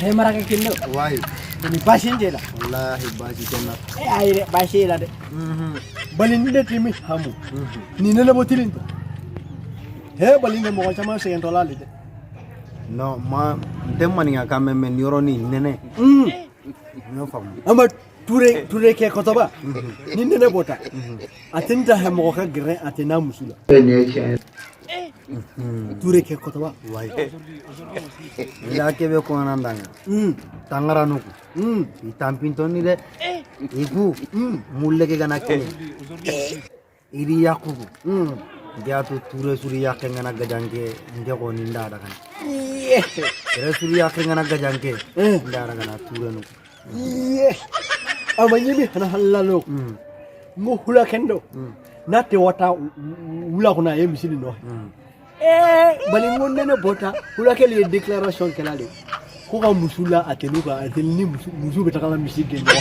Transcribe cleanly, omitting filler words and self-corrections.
He maraka kinno. Why? Ni bashin jela. Wallahi bashi kenan. Ai bashi la de. Balin de timi hamu. Ni ne le botilin. He balin de mo chama se entola le. No ma dem mani ga kamme men yoroni nene. No famu. Ama ture ke kotoba. Ni ne bota. Atinta he mo ka gre atina musula. Ture ke kotoba. Why? Ila ke be ko anandanga. Tangara nuku. Itampinto ni de. Iku. Mulle ke gana ke. Iri yakubu. Dia tu ture suri yakke ngana gajange nge ko ni ndada kan. Tere suri yakke ngana gajange ndada kana ture nuku. Amanyimi hana halalo. Mo hula kendo. Nate wata hula kuna misili no. Balingon nene bota hula ke le déclaration kelale. Ko ka musula atenuka ateni musu betakala misili no.